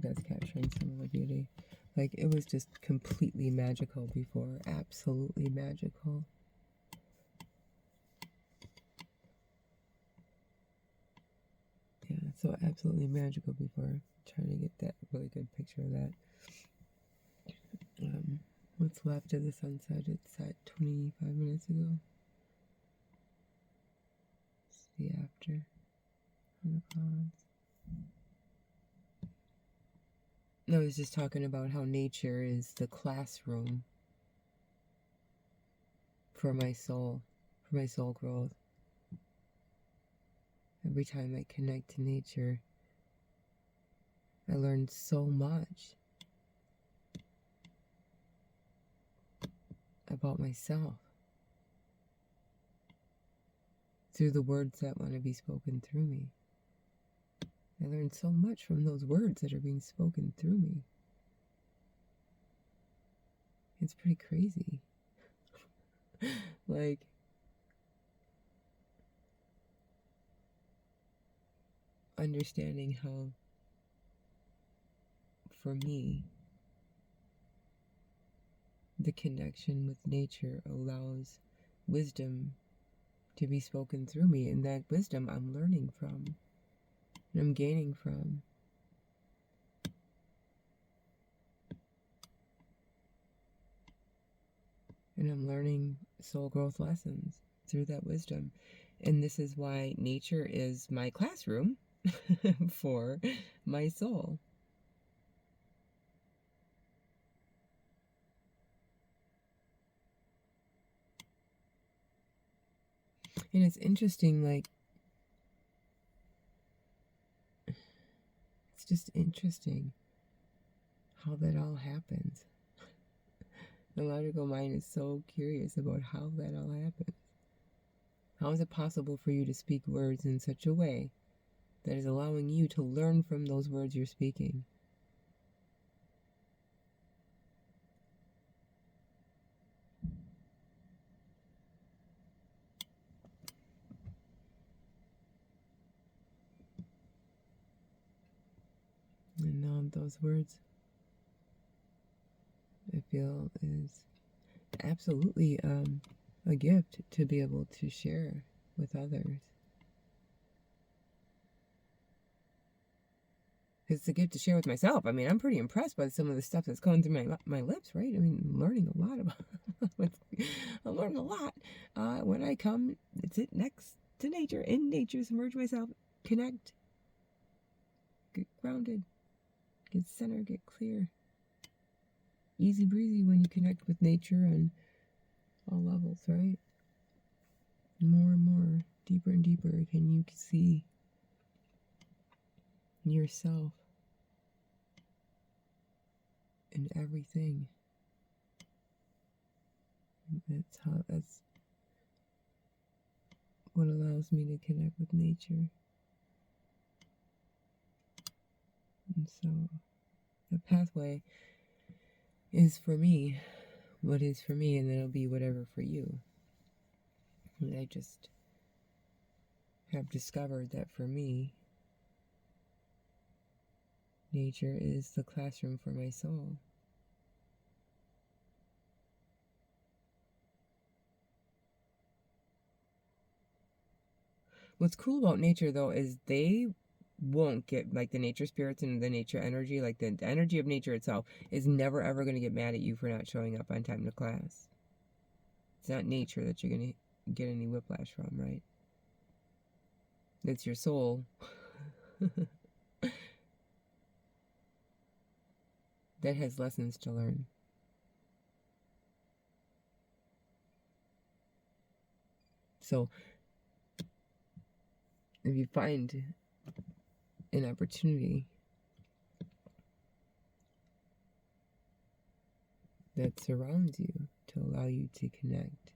that's capturing some of the beauty. Like, it was just completely magical before. Absolutely magical. Yeah, so absolutely magical before. Trying to get that really good picture of that. What's left of the sunset? It's at 25 minutes ago. It's the after on the clouds. No, I was just talking about how nature is the classroom for my soul growth. Every time I connect to nature, I learn so much about myself through the words that want to be spoken through me. I learn so much from those words that are being spoken through me. It's pretty crazy. Like, understanding how, for me, the connection with nature allows wisdom to be spoken through me, and that wisdom I'm learning from, and I'm gaining from. And I'm learning soul growth lessons through that wisdom. And this is why nature is my classroom for my soul. And it's interesting, like, it's just interesting how that all happens. The logical mind is so curious about how that all happens. How is it possible for you to speak words in such a way that is allowing you to learn from those words you're speaking? And those words, I feel, is absolutely a gift to be able to share with others. It's a gift to share with myself. I mean, I'm pretty impressed by some of the stuff that's going through my lips, right? I mean, I'm learning a lot about I'm learning a lot. When I come, sit next to nature, in nature, submerge myself, connect, get grounded, get centered, get clear. Easy breezy when you connect with nature on all levels, right? More and more, deeper and deeper, can you see yourself in everything. That's what allows me to connect with nature. And so the pathway is for me what is for me, and then it'll be whatever for you. And I just have discovered that for me, nature is the classroom for my soul. What's cool about nature, though, is they won't get, like, the nature spirits and the nature energy, like the energy of nature itself is never ever going to get mad at you for not showing up on time to class. It's not nature that you're going to get any whiplash from, right? It's your soul that has lessons to learn. So if you find an opportunity that surrounds you to allow you to connect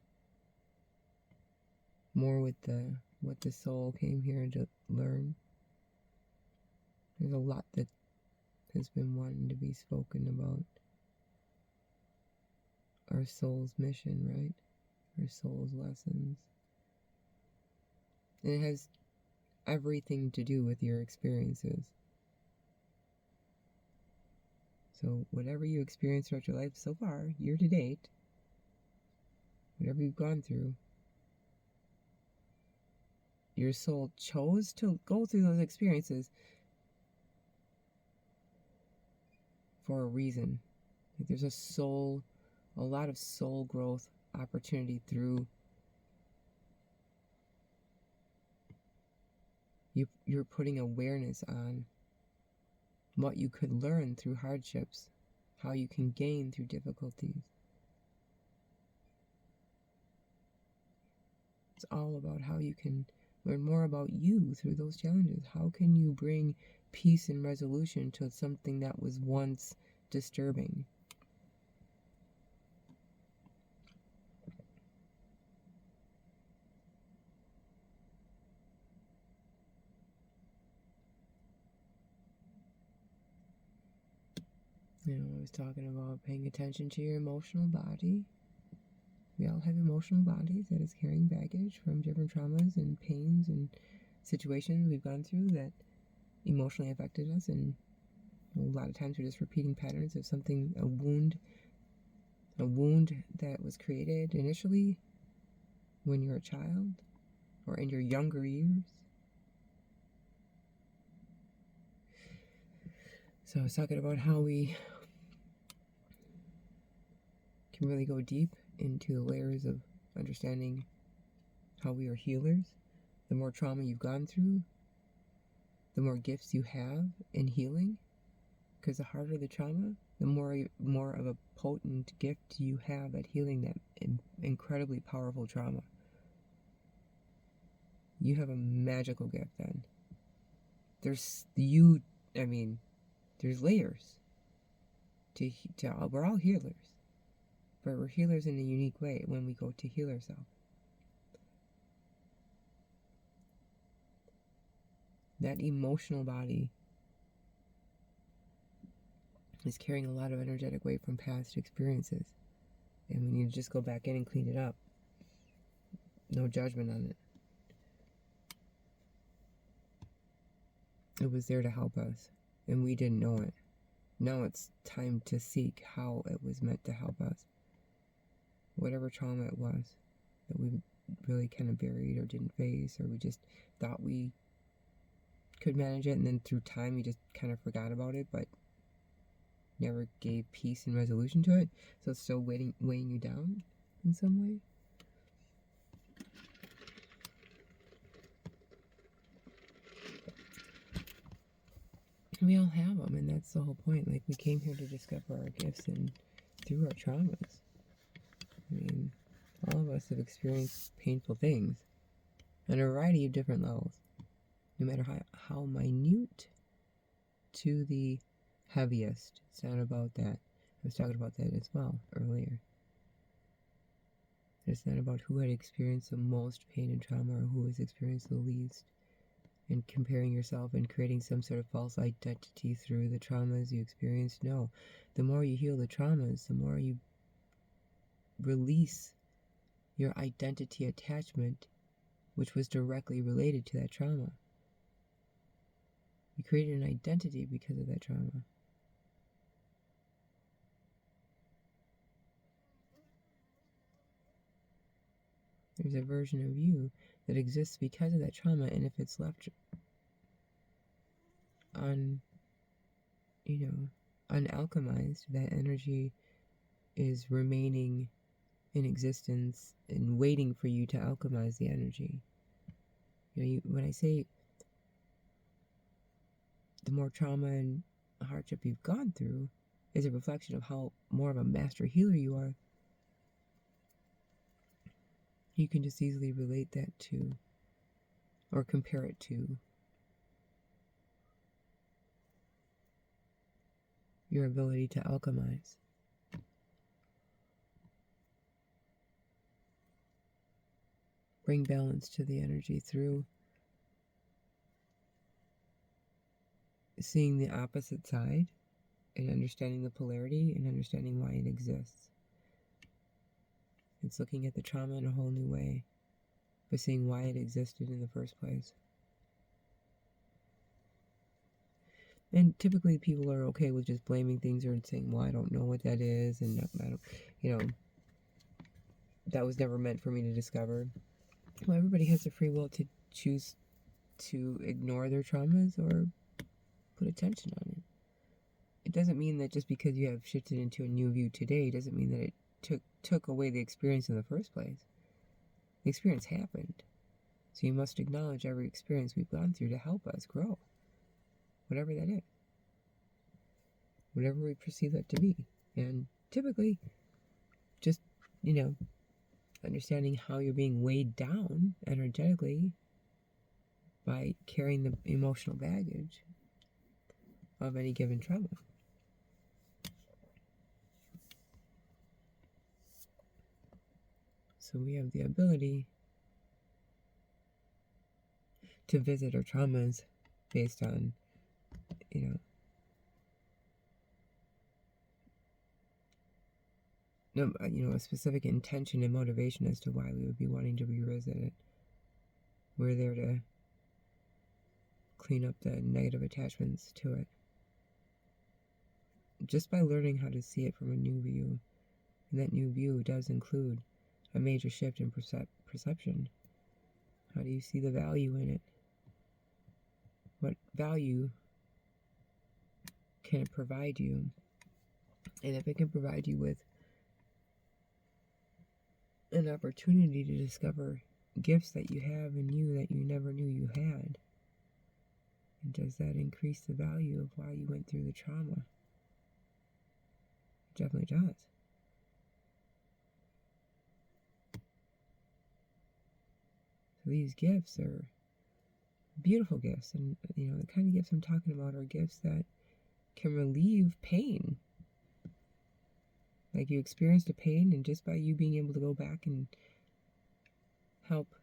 more with what the soul came here to learn, there's a lot that has been wanting to be spoken about our soul's mission, right? Our soul's lessons. And it has everything to do with your experiences. So whatever you experienced throughout your life so far, year to date, whatever you've gone through, your soul chose to go through those experiences for a reason. Like there's a lot of soul growth opportunity through you're putting awareness on what you could learn through hardships, how you can gain through difficulties. It's all about how you can learn more about you through those challenges. How can you bring peace and resolution to something that was once disturbing? I was talking about paying attention to your emotional body. We all have emotional bodies that is carrying baggage from different traumas and pains and situations we've gone through that emotionally affected us, and a lot of times we're just repeating patterns of something, a wound that was created initially when you're a child or in your younger years. So I was talking about how we can really go deep into the layers of understanding how we are healers. The more trauma you've gone through, the more gifts you have in healing, because the harder the trauma, the more of a potent gift you have at healing that incredibly powerful trauma. You have a magical gift then. There's layers to we're all healers, but we're healers in a unique way when we go to heal ourselves. That emotional body is carrying a lot of energetic weight from past experiences, and we need to just go back in and clean it up. No judgment on it. It was there to help us, and we didn't know it. Now it's time to seek how it was meant to help us. Whatever trauma it was that we really kind of buried or didn't face, or we just thought we could manage it, and then through time we just kind of forgot about it, but never gave peace and resolution to it. So it's still weighing you down in some way. We all have them, and that's the whole point. Like, we came here to discover our gifts and through our traumas. I mean, all of us have experienced painful things on a variety of different levels, no matter how minute to the heaviest. It's not about that. I was talking about that as well earlier. It's not about who had experienced the most pain and trauma or who has experienced the least, and comparing yourself and creating some sort of false identity through the traumas you experienced. No, the more you heal the traumas, the more you release your identity attachment, which was directly related to that trauma. You created an identity because of that trauma. There's a version of you that exists because of that trauma, and if it's left unalchemized, that energy is remaining in existence and waiting for you to alchemize the energy. When I say the more trauma and hardship you've gone through is a reflection of how more of a master healer you are, you can just easily relate that to, or compare it to, your ability to alchemize. Bring balance to the energy through seeing the opposite side and understanding the polarity and understanding why it exists. It's looking at the trauma in a whole new way, but seeing why it existed in the first place. And typically people are okay with just blaming things or saying, well, I don't know what that is, and I don't, you know, that was never meant for me to discover. Well, everybody has the free will to choose to ignore their traumas or put attention on it. It doesn't mean that just because you have shifted into a new view today doesn't mean that it took away the experience in the first place. The experience happened. So you must acknowledge every experience we've gone through to help us grow. Whatever that is. Whatever we perceive that to be. And typically, just, you know, understanding how you're being weighed down energetically by carrying the emotional baggage of any given trauma. So we have the ability to visit our traumas based on, you know, a specific intention and motivation as to why we would be wanting to revisit it. We're there to clean up the negative attachments to it. Just by learning how to see it from a new view, and that new view does include a major shift in perception. How do you see the value in it? What value can it provide you? And if it can provide you with an opportunity to discover gifts that you have in you that you never knew you had, and does that increase the value of why you went through the trauma? It definitely does. So these gifts are beautiful gifts, and you know, the kind of gifts I'm talking about are gifts that can relieve pain. Like you experienced a pain, and just by you being able to go back and help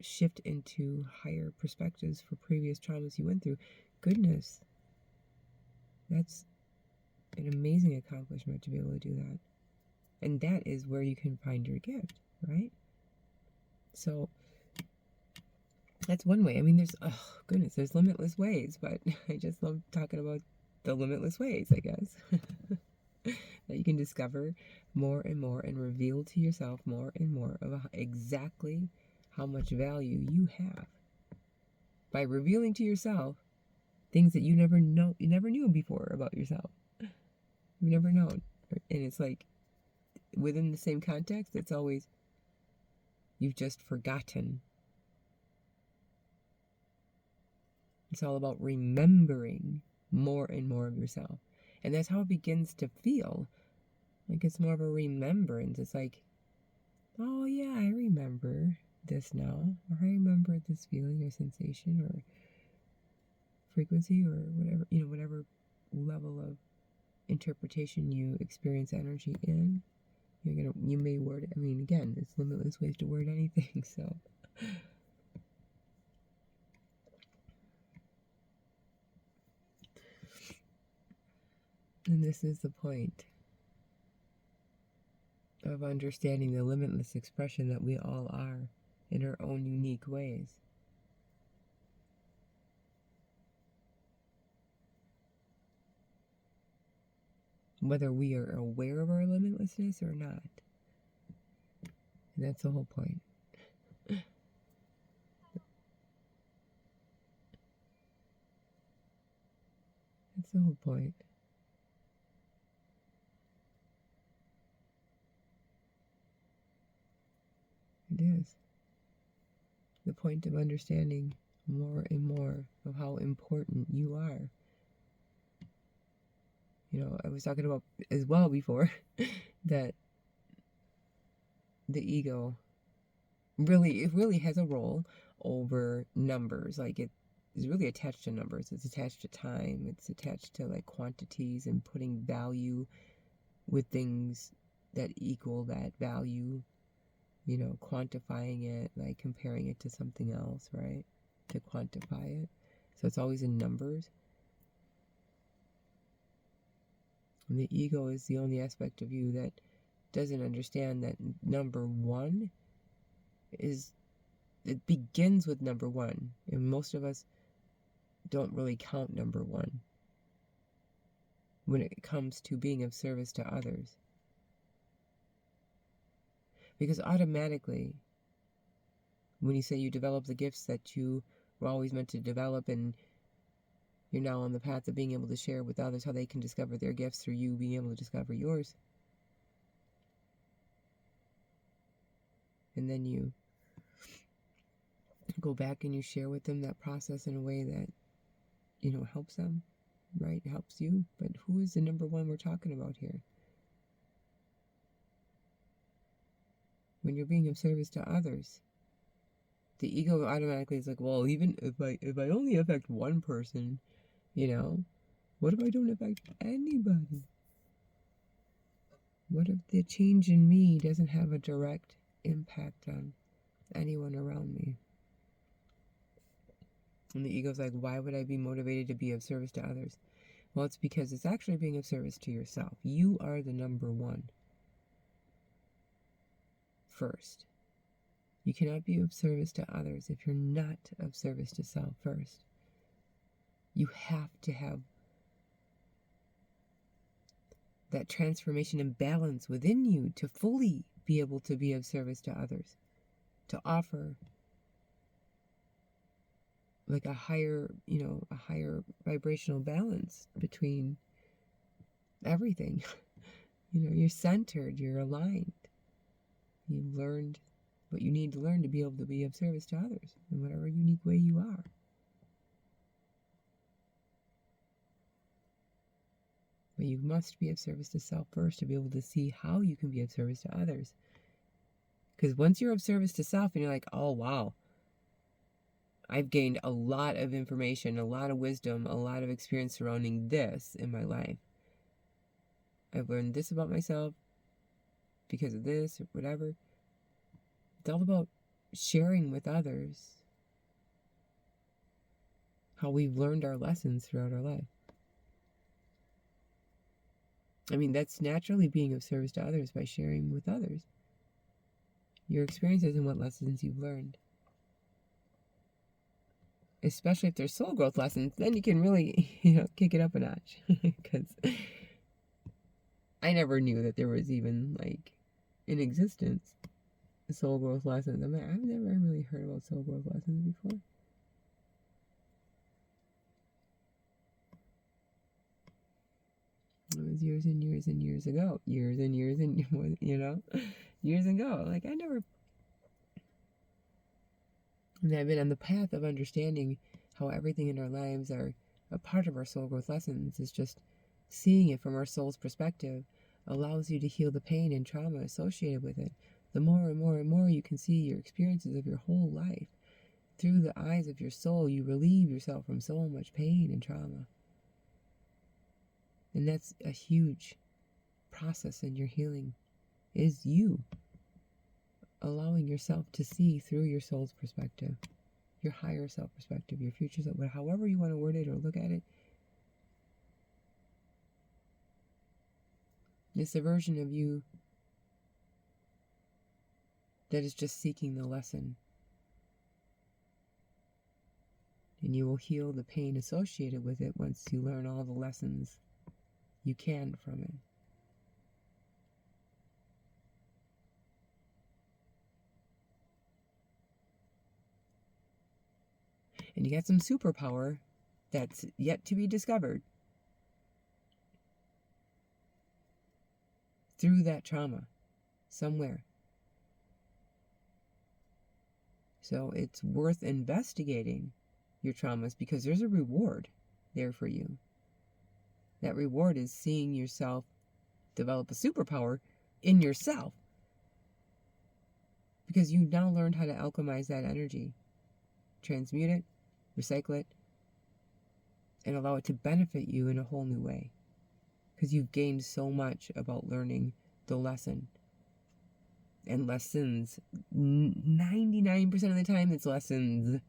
shift into higher perspectives for previous traumas you went through, goodness, that's an amazing accomplishment to be able to do that. And that is where you can find your gift, right? So that's one way. I mean, there's limitless ways, but I just love talking about the limitless ways, I guess. That you can discover more and more and reveal to yourself more and more of exactly how much value you have by revealing to yourself things that you never knew before about yourself. You've never known. And it's like within the same context, it's always you've just forgotten. It's all about remembering more and more of yourself. And that's how it begins to feel. Like it's more of a remembrance. It's like, oh yeah, I remember this now. Or I remember this feeling or sensation or frequency or whatever, you know, whatever level of interpretation you experience energy in. You may word it. I mean, again, it's limitless ways to word anything, so. And this is the point of understanding the limitless expression that we all are in our own unique ways. Whether we are aware of our limitlessness or not. And that's the whole point. That's the whole point. It is. The point of understanding more and more of how important you are. You know, I was talking about as well before that the ego really has a role over numbers. Like it is really attached to numbers. It's attached to time. It's attached to like quantities and putting value with things that equal that value. You know, quantifying it, like comparing it to something else, right? To quantify it. So it's always in numbers. And the ego is the only aspect of you that doesn't understand that number one it begins with number one. And most of us don't really count number one. when it comes to being of service to others. Because automatically, when you say you develop the gifts that you were always meant to develop, and you're now on the path of being able to share with others how they can discover their gifts through you being able to discover yours. And then you go back and you share with them that process in a way that, helps them, right? It helps you. But who is the number one we're talking about here? When you're being of service to others, the ego automatically is like, well, even if I only affect one person, what if I don't affect anybody? What if the change in me doesn't have a direct impact on anyone around me? And the ego's like, why would I be motivated to be of service to others? Well, it's because it's actually being of service to yourself. You are the number one. First. You cannot be of service to others if you're not of service to self first. You have to have that transformation and balance within you to fully be able to be of service to others, to offer like a higher vibrational balance between everything. You're centered, you're aligned. You've learned what you need to learn to be able to be of service to others in whatever unique way you are. But you must be of service to self first to be able to see how you can be of service to others. Because once you're of service to self and you're like, oh wow, I've gained a lot of information, a lot of wisdom, a lot of experience surrounding this in my life. I've learned this about myself because of this or whatever. It's all about sharing with others how we've learned our lessons throughout our life. I mean, that's naturally being of service to others by sharing with others your experiences and what lessons you've learned. Especially if there's soul growth lessons, then you can really, kick it up a notch. Because I never knew that there was even, in existence, soul growth lessons. I mean, I've never really heard about soul growth lessons before. It was years and years and years ago. Years and years and, years ago. I never... And I've been on the path of understanding how everything in our lives are a part of our soul growth lessons. It's just seeing it from our soul's perspective allows you to heal the pain and trauma associated with it. The more and more and more you can see your experiences of your whole life through the eyes of your soul, you relieve yourself from so much pain and trauma. And that's a huge process in your healing, is you allowing yourself to see through your soul's perspective, your higher self perspective, your future self, however you want to word it or look at it. It's a version of you that is just seeking the lesson. And you will heal the pain associated with it once you learn all the lessons you can from it. And you got some superpower that's yet to be discovered through that trauma somewhere. So it's worth investigating your traumas because there's a reward there for you. That reward is seeing yourself develop a superpower in yourself because you now learned how to alchemize that energy, transmute it, recycle it, and allow it to benefit you in a whole new way. Because you've gained so much about learning the lesson. And lessons, 99% of the time it's lessons.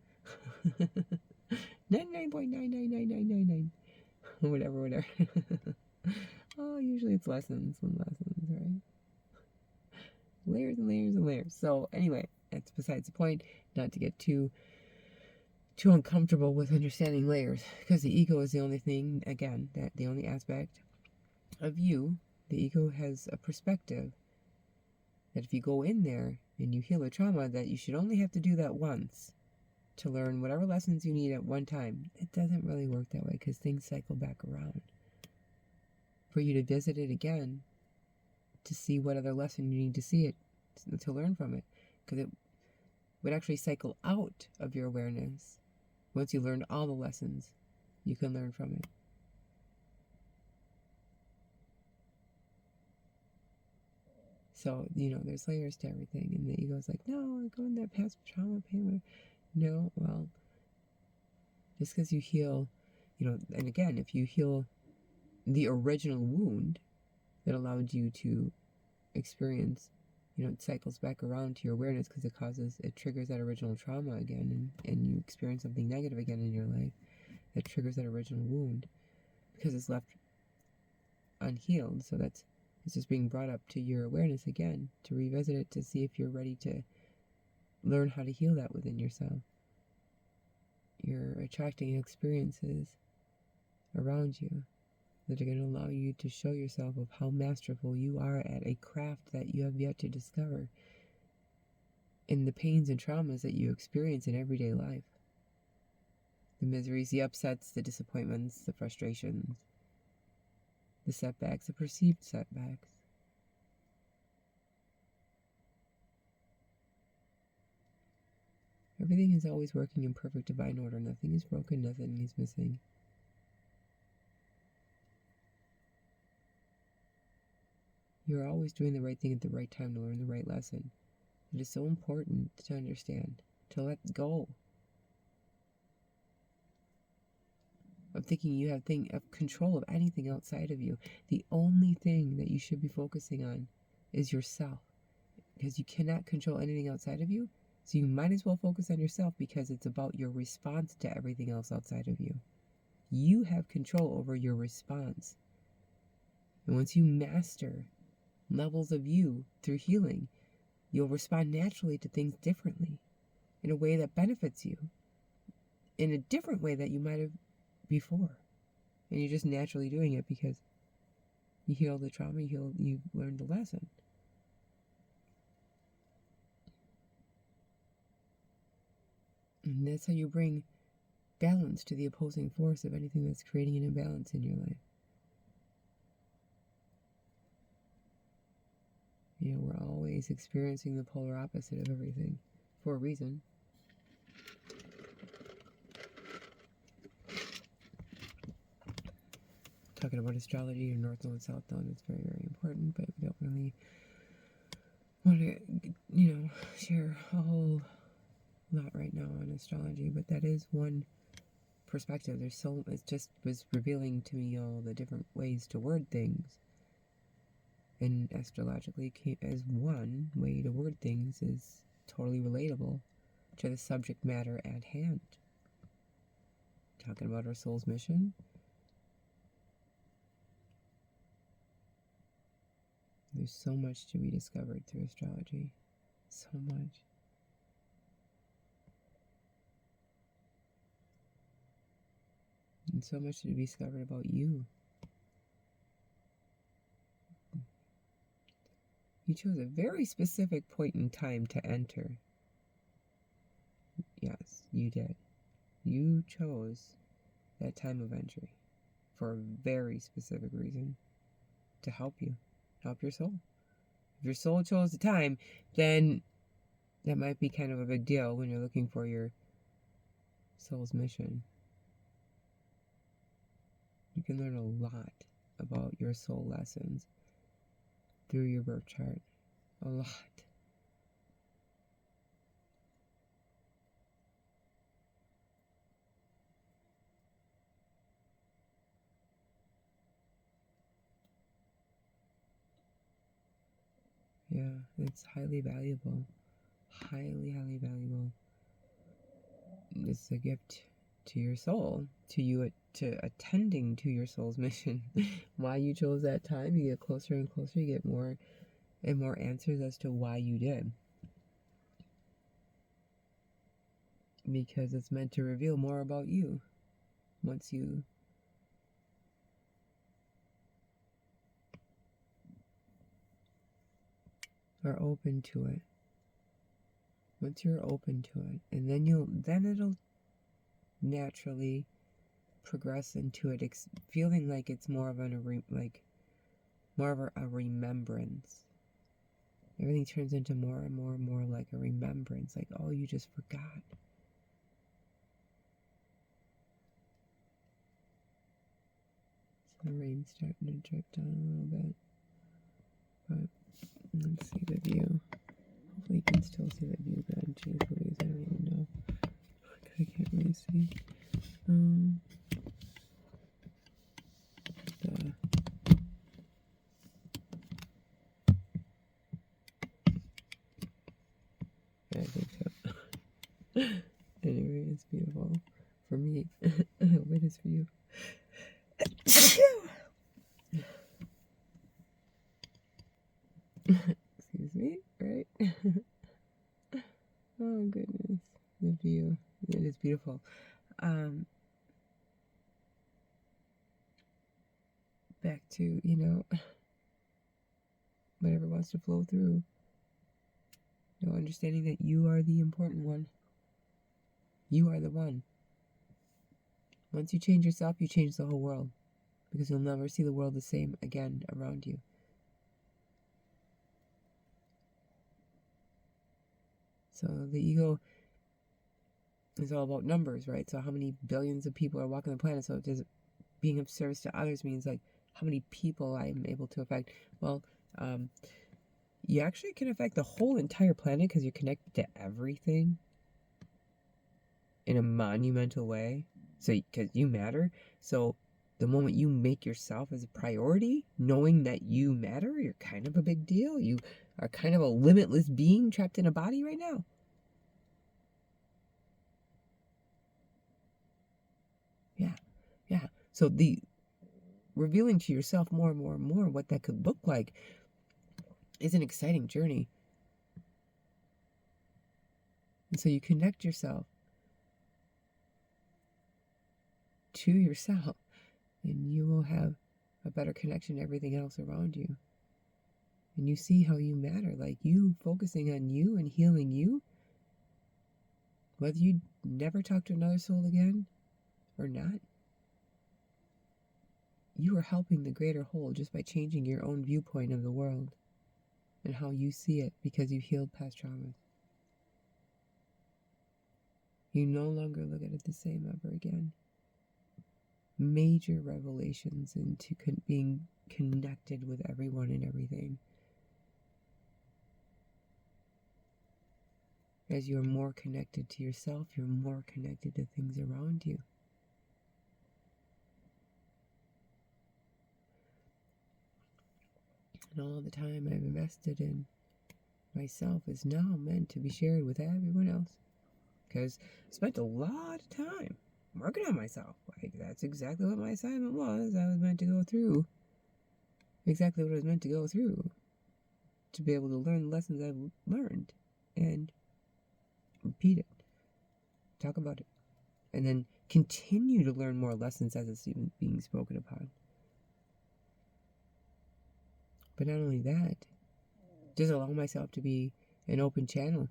99.99999. Whatever. Oh, usually it's lessons and lessons, right? Layers and layers and layers. So anyway, that's besides the point. Not to get too uncomfortable with understanding layers, because the ego is the only thing, again, that the only aspect of you, the ego has a perspective that if you go in there and you heal a trauma, that you should only have to do that once to learn whatever lessons you need at one time. It doesn't really work that way because things cycle back around. For you to visit it again, to see what other lesson you need to see it, to learn from it, because it would actually cycle out of your awareness. Once you learned all the lessons, you can learn from it. So, there's layers to everything, and the ego's like, no, go in that past trauma, pain, no, well, just because you heal, and again, if you heal the original wound that allowed you to experience, it cycles back around to your awareness because it triggers that original trauma again, and you experience something negative again in your life that triggers that original wound because it's left unhealed. So it's just being brought up to your awareness again to revisit it, to see if you're ready to learn how to heal that within yourself. You're attracting experiences around you that are going to allow you to show yourself of how masterful you are at a craft that you have yet to discover in the pains and traumas that you experience in everyday life. The miseries, the upsets, the disappointments, the frustrations, the setbacks, the perceived setbacks. Everything is always working in perfect divine order. Nothing is broken, nothing is missing. You're always doing the right thing at the right time to learn the right lesson. It is so important to understand, to let go of thinking you have control of anything outside of you. The only thing that you should be focusing on is yourself, because you cannot control anything outside of you. So you might as well focus on yourself, because it's about your response to everything else outside of you. You have control over your response. And once you master levels of you through healing, you'll respond naturally to things differently, in a way that benefits you, in a different way that you might have before. And you're just naturally doing it because you healed the trauma, you learned the lesson. And that's how you bring balance to the opposing force of anything that's creating an imbalance in your life. We're always experiencing the polar opposite of everything for a reason. Talking about astrology, or North Node, South Node, it's very, very important, but we don't really want to, share a whole lot right now on astrology, but that is one perspective. It just was revealing to me all the different ways to word things. And astrologically, as one way to word things, is totally relatable to the subject matter at hand. Talking about our soul's mission. There's so much to be discovered through astrology. So much. And so much to be discovered about you. You chose a very specific point in time to enter. Yes, you did. You chose that time of entry for a very specific reason. To help you. Help your soul. If your soul chose the time, then that might be kind of a big deal when you're looking for your soul's mission. You can learn a lot about your soul lessons through your birth chart. A lot. Yeah, it's highly valuable. Highly, highly valuable. It's a gift to your soul, to attending to your soul's mission. Why you chose that time, you get closer and closer, you get more and more answers as to why you did. Because it's meant to reveal more about you once you are open to it, once you're open to it, and then it'll naturally progress into it, feeling like it's more of a remembrance. Everything turns into more and more and more like a remembrance, like, oh, you just forgot. So the rain's starting to drip down a little bit, but let's see the view. Hopefully you can still see the view good. Jeez Louise, I don't even know. I can't really see. Yeah, I think so. Anyway, it's beautiful for me. I hope it is for you. Excuse me, right? Oh goodness, the view. It is beautiful. Back to, whatever wants to flow through. Understanding that you are the important one. You are the one. Once you change yourself, you change the whole world. Because you'll never see the world the same again around you. So the ego is all about numbers, right? So how many billions of people are walking the planet? So does being of service to others means like how many people I'm able to affect? Well, you actually can affect the whole entire planet because you're connected to everything in a monumental way. So because you matter. So the moment you make yourself as a priority, knowing that you matter, you're kind of a big deal. You are kind of a limitless being trapped in a body right now. Yeah. So the revealing to yourself more and more and more what that could look like is an exciting journey. And so you connect yourself to yourself, and you will have a better connection to everything else around you. And you see how you matter, like you focusing on you and healing you, whether you never talk to another soul again or not, you are helping the greater whole just by changing your own viewpoint of the world and how you see it because you've healed past traumas. You no longer look at it the same ever again. Major revelations into being connected with everyone and everything. As you're more connected to yourself, you're more connected to things around you. And all the time I've invested in myself is now meant to be shared with everyone else. Because I spent a lot of time working on myself. Like, that's exactly what my assignment was. I was meant to go through exactly what I was meant to go through to be able to learn the lessons I've learned and repeat it, talk about it, and then continue to learn more lessons as it's even being spoken upon. But not only that, just allow myself to be an open channel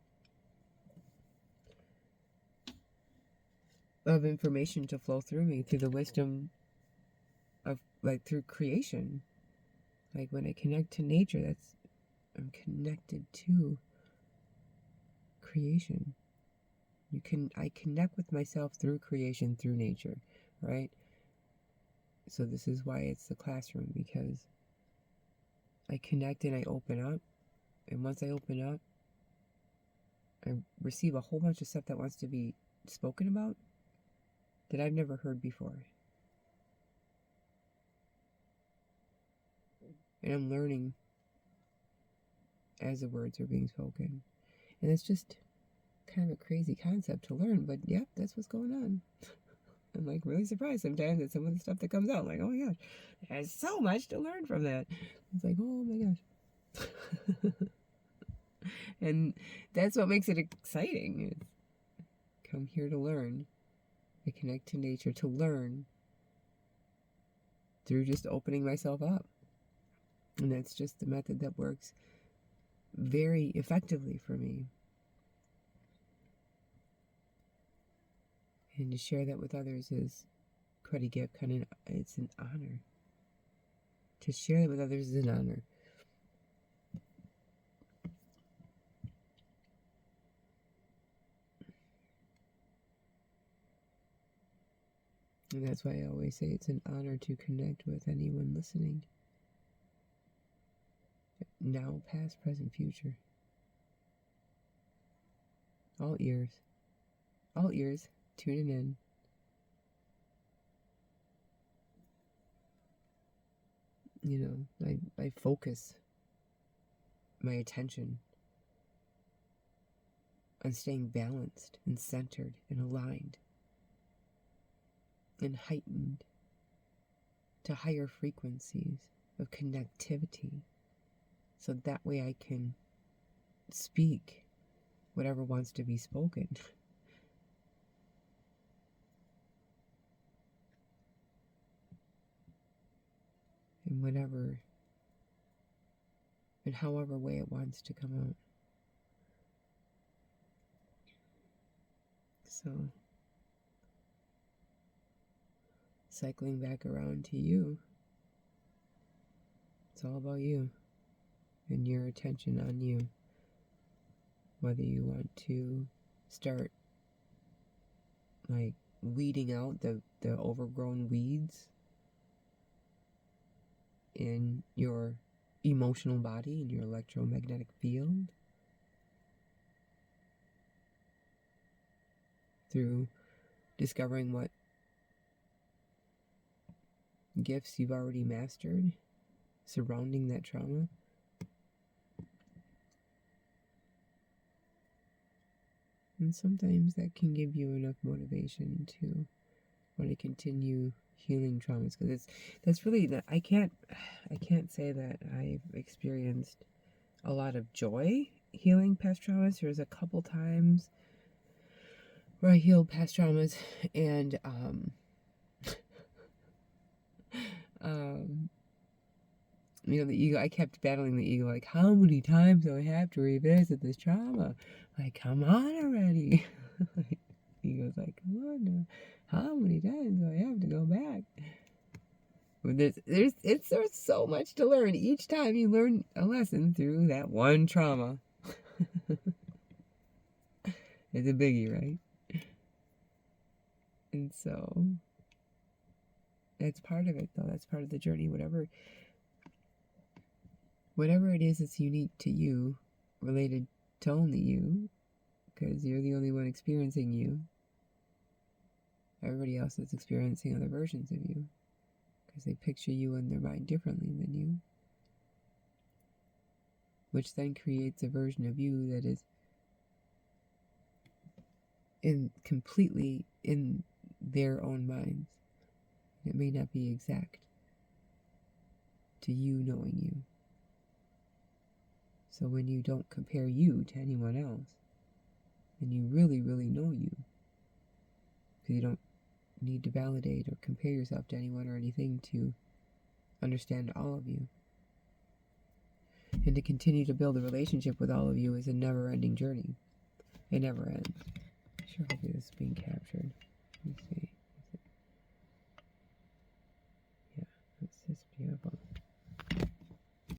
of information to flow through me, through the wisdom of, like, through creation. Like, when I connect to nature, I'm connected to creation. I connect with myself through creation, through nature, right? So this is why it's the classroom, because I connect and I open up. And once I open up, I receive a whole bunch of stuff that wants to be spoken about that I've never heard before. And I'm learning as the words are being spoken. And it's just kind of a crazy concept to learn, but yep, that's what's going on. I'm like really surprised sometimes at some of the stuff that comes out. I'm like, oh my gosh, there's so much to learn from that. It's like, oh my gosh. And that's what makes it exciting. Is come here to learn. I connect to nature to learn through just opening myself up. And that's just the method that works very effectively for me. And to share that with others is quite a gift. It's an honor. To share that with others is an honor. And that's why I always say it's an honor to connect with anyone listening. Now, past, present, future. All ears. All ears tuning in. You know, I focus my attention on staying balanced and centered and aligned and heightened to higher frequencies of connectivity, so that way I can speak whatever wants to be spoken. In whatever and however way it wants to come out. So, cycling back around to you, it's all about you and your attention on you. Whether you want to start like weeding out the overgrown weeds in your emotional body, in your electromagnetic field, through discovering what gifts you've already mastered surrounding that trauma. And sometimes that can give you enough motivation to want to continue healing traumas, because that's really that I can't say that I've experienced a lot of joy healing past traumas. There's a couple times where I healed past traumas, and you know, the ego, I kept battling the ego, like, how many times do I have to revisit this trauma? Like, come on already. Ego's like, come on now. How many times do I have to go back? There's so much to learn. Each time you learn a lesson through that one trauma. It's a biggie, right? And so that's part of it, though. That's part of the journey. Whatever it is that's unique to you, related to only you, because you're the only one experiencing you. Everybody else is experiencing other versions of you, because they picture you in their mind differently than you, which then creates a version of you that is completely in their own minds. It may not be exact to you knowing you. So when you don't compare you to anyone else, then you really, really know you. Because you don't need to validate or compare yourself to anyone or anything to understand all of you. And to continue to build a relationship with all of you is a never-ending journey. It never ends. I sure hope this is being captured. Let's see.